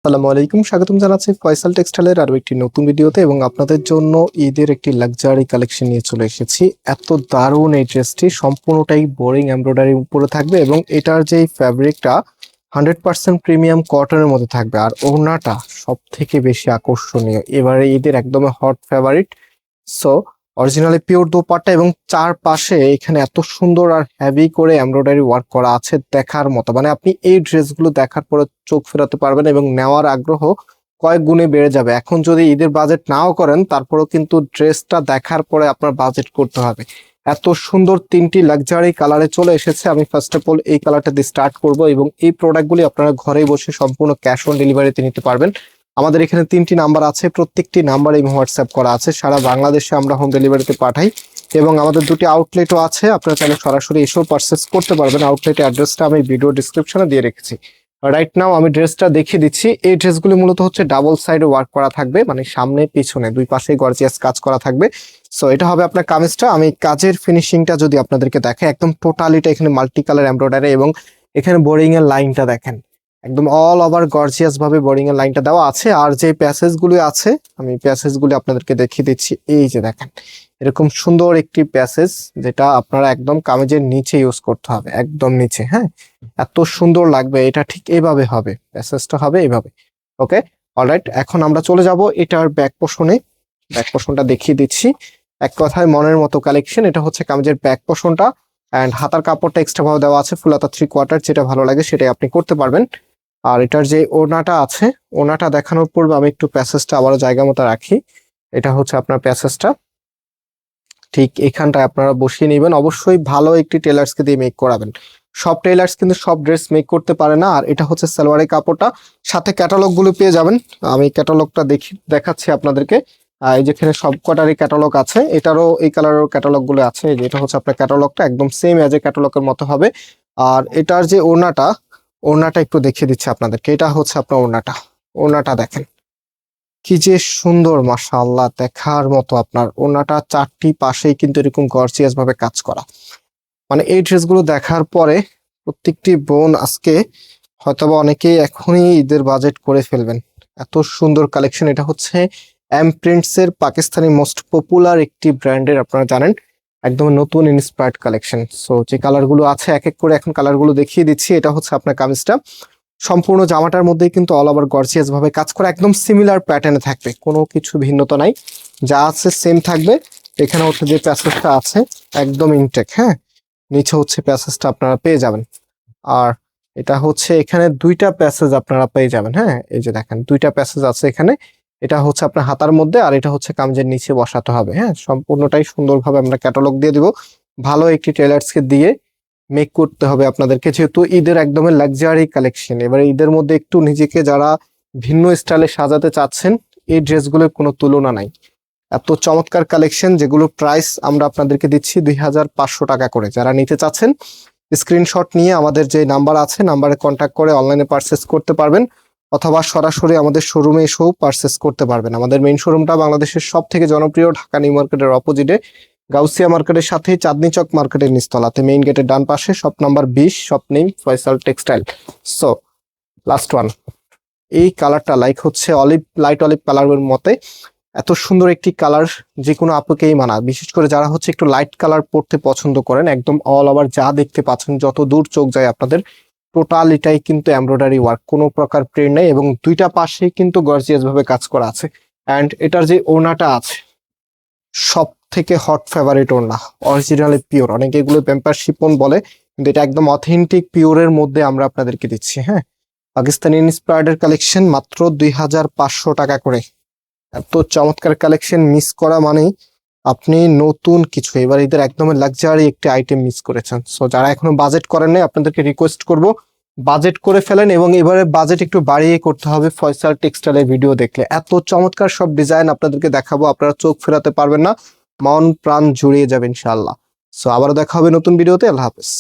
আসসালামু আলাইকুম, স্বাগতম জানাচ্ছি ফয়সাল টেক্সটাইলের আরো একটি নতুন ভিডিওতে এবং আপনাদের জন্য ঈদের একটি লাক্সারি কালেকশন নিয়ে চলে এসেছি। এত দারুণ এই ড্রেসটি সম্পূর্ণটাই বোরিং এমব্রয়ডারি উপরে থাকবে এবং এটার যে ফ্যাব্রিকটা 100% প্রিমিয়াম কটনের মধ্যে থাকবে আর ওড়নাটা সব থেকে বেশি আকর্ষণীয়। এবারে ঈদের একদম hot favourite. So originally pure dupatta এবং চারপাশে এখানে এত সুন্দর আর হেভি করে এমব্রয়ডারি ওয়ার্ক করা আছে দেখার মতো। মানে আপনি এই ড্রেসগুলো দেখার পরে চোখ ফেরাতে পারবেন এবং নেওয়ার আগ্রহ কয়েক গুণে বেড়ে যাবে। এখন যদি ঈদের বাজেট নাও করেন তারপরেও কিন্তু ড্রেসটা দেখার পরে আপনার বাজেট করতে হবে। এত সুন্দর তিনটি লাক্সারি কালারে চলে এসেছে। আমি ফার্স্ট অফ অল এই কালারটা দিয়ে স্টার্ট করব এবং এই প্রোডাক্টগুলি আপনারা ঘরে বসে সম্পূর্ণ ক্যাশ অন ডেলিভারিতে নিতে পারবেন। আমাদের এখানে 3টি নাম্বার আছে, প্রত্যেকটি নাম্বারে হোয়াটসঅ্যাপ করা আছে। সারা বাংলাদেশে আমরা হোম ডেলিভারিতে পাঠাই এবং আমাদের 2টি আউটলেটও আছে। আপনারা চাইলে সরাসরি এসেও পারচেস করতে পারবেন। আউটলেটের অ্যাড্রেসটা আমি ভিডিও ডিসক্রিপশনে দিয়ে রেখেছি। রাইট নাও আমি ড্রেসটা দেখিয়ে দিচ্ছি। এই ড্রেসগুলি মূলত হচ্ছে ডাবল সাইডে ওয়ার্ক করা থাকবে, মানে সামনে পিছনে দুই পাশে গর্জিয়াস কাজ করা থাকবে। সো এটা হবে আপনার কামিজটা। আমি কাজের ফিনিশিংটা যদি আপনাদেরকে দেখে, একদম টোটালিটা এখানে মাল্টি কালার এমব্রয়ডারি এবং এখানে বোরিং এর লাইনটা দেখেন, একদম অল ওভার গর্জিয়াস ভাবে বোরিং এর লাইনটা দেওয়া আছে। আর যে প্যাসেজগুলি আছে আমি প্যাসেজগুলি আপনাদেরকে দেখিয়ে দিচ্ছি। এই যে দেখেন, এরকম সুন্দর একটি প্যাসেজ যেটা আপনারা একদম কামিজের নিচে ইউজ করতে হবে, একদম নিচে। হ্যাঁ, এত সুন্দর লাগবে। এটা ঠিক এইভাবে হবে, প্যাসেজটা হবে এইভাবে। ওকে, অলরাইট, এখন আমরা চলে যাব এটার ব্যাক পোর্শনে। ব্যাক পোর্শনটা দেখিয়ে দিচ্ছি। এক কথায় মনের মতো কালেকশন। এটা হচ্ছে কামিজের ব্যাক পোর্শনটা অ্যান্ড হাতার কাপড়টা এক্সট্রা ভাবে দেওয়া আছে, ফুল হাতা 3/4। যেটা ভালো লাগে সেটাই আপনি করতে পারবেন। আর এটার যে ওড়নাটা আছে, ওড়নাটা দেখানোর পূর্বে আমি একটু প্যাসেজটা আবারও জায়গা মতো রাখি। এটা হচ্ছে আপনার প্যাসেজটা, ঠিক এখানটায় আপনারা বসিয়ে নেবেন। অবশ্যই ভালো একটি টেলার্সকে দিয়ে মেক করাবেন। সব টেলার্স কিন্তু সব ড্রেস মেক করতে পারে না। আর এটা হচ্ছে সালোয়ারের কাপড়টা, সাথে ক্যাটালগ গুলো পেয়ে যাবেন। আমি ক্যাটালগটা দেখাচ্ছি আপনাদেরকে। এই যেখানে সব কটারই ক্যাটালগ আছে, এটারও এই কালারের ক্যাটালগ গুলো আছে। এই যে এটা হচ্ছে আপনার ক্যাটালগটা, একদম সেম এজ এ ক্যাটালগের মতো হবে। আর এটার যে ওড়নাটা, ওড়নাটা একটু দেখিয়ে দিচ্ছি আপনাদেরকে। এটা হচ্ছে আপনার ওড়নাটা, ওড়নাটা দেখেন কি যে সুন্দর, মাশাআল্লাহ, দেখার মতো। আপনার ওড়নাটা 4টি পাশেই কিন্তু এরকম গর্জিয়াস ভাবে কাজ করা। মানে এই ড্রেসগুলো দেখার পরে প্রত্যেকটি বোন আজকে হয়তোবা অনেকেই এখনই ঈদের বাজেট করে ফেলবেন। এত সুন্দর কালেকশন। এটা হচ্ছে এম প্রিন্টস এর পাকিস্তানি মোস্ট পপুলার একটি ব্র্যান্ডের, আপনারা জানেন, একদম নতুন ইন্সপায়ার্ড কালেকশন। সো যে কালারগুলো আছে এক এক করে এখন কালারগুলো দেখিয়ে দিচ্ছি। এটা হচ্ছে আপনার কামিজটা। সম্পূর্ণ জামাটার মধ্যেই কিন্তু অল ওভার গর্জিয়াস ভাবে কাজ করা, একদম সিমিলার প্যাটার্নে থাকবে, কোনো কিছু ভিন্নতা নাই, যা আছে সেম থাকবে। এখানে হচ্ছে যে প্যাসেজটা আছে একদম ইনটেক। হ্যাঁ, নিচে হচ্ছে প্যাসেজটা আপনারা পেয়ে যাবেন। আর এটা হচ্ছে এখানে 2টা প্যাসেজ আপনারা পেয়ে যাবেন। হ্যাঁ, এই যে দেখেন 2টা প্যাসেজ আছে এখানে। এটা হচ্ছে আপনার হাতার মধ্যে আর এটা হচ্ছে কামিজের নিচে বসাতে হবে। হ্যাঁ, সম্পূর্ণটাই সুন্দরভাবে আমরা ক্যাটালগ দিয়ে দিব। ভালো একটি টেলার্সকে দিয়ে মেক করতে হবে আপনাদেরকে, যেহেতু ঈদের একদমই লাক্সারি কালেকশন। এবারে ঈদের মধ্যে একটু নিজেকে যারা ভিন্ন স্টাইলে সাজাতে চাচ্ছেন, এই ড্রেসগুলোর কোনো তুলনা নাই। এত চমৎকার কালেকশন, যেগুলো প্রাইস আমরা আপনাদেরকে দিচ্ছি 2500 টাকা করে। যারা নিতে চাচ্ছেন স্ক্রিনশট নিয়ে আমাদের যে নাম্বার আছে, নাম্বারে কন্ট্যাক্ট করে অনলাইনে পারচেস করতে পারবেন অথবা সরাসরি আমাদের শোরুমে এসেও পারচেস করতে পারবেন। আমাদের মেইন শোরুমটা বাংলাদেশের সব থেকে জনপ্রিয় ঢাকা নিউ মার্কেটের অপোজিটে, গাউসিয়া মার্কেটের সাথে চাঁদনি চক মার্কেটের নিচতলাতে, মেইন গেটের ডান পাশে, shop number 20, shop name Faisal textile. So last one, এই কালারটা হচ্ছে অলিভ, লাইট অলিভ কালারের মতে এত সুন্দর একটি কালার, যে কোনো আপুকেই মানা। বিশেষ করে যারা হচ্ছে একটু লাইট কালার পড়তে পছন্দ করেন, একদম অল ওভার যা দেখতে পাচ্ছেন, যত দূর চোখ যায় আপনাদের, টোটালিটাই কিন্তু এমব্রয়ডারি ওয়ার্ক, কোনো প্রকার প্রিন্ট নেই এবং 2টা পাশেই কিন্তু গর্জিয়াস ভাবে কাজ করা আছে। অ্যান্ড এটার যে ওড়নাটা আছে, সব থেকে হট ফেভারিট ওড়না, অরিজিনালি পিওর। অনেকে এগুলো পেম্পার শিপন বলে, কিন্তু এটা একদম অথেন্টিক পিওরের মধ্যে আমরা আপনাদেরকে দিচ্ছি। হ্যাঁ, পাকিস্তানি ইন্সপায়ার্ড কালেকশন, মাত্র 2500 টাকা করে। এত চমৎকার কালেকশন মিস করা মানে আপনি নতুন কিছু, এবার এদের একদম লাক্সারি একটি আইটেম মিস করেছেন। সো যারা এখনো বাজেট করেন নাই, আপনাদেরকে রিকোয়েস্ট করব বাজেট করে ফেলেন এবং এবারে বাজেট একটু বাড়িয়ে করতে হবে। ফয়সাল টেক্সটাইলের ভিডিও দেখলে এত চমৎকার সব ডিজাইন আপনাদেরকে দেখাবো, আপনারা চোখ ফেরাতে পারবেন না, মন প্রাণ জুড়িয়ে যাবে ইনশাআল্লাহ। সো আবারও দেখা হবে নতুন ভিডিওতে। আল্লাহ হাফেজ।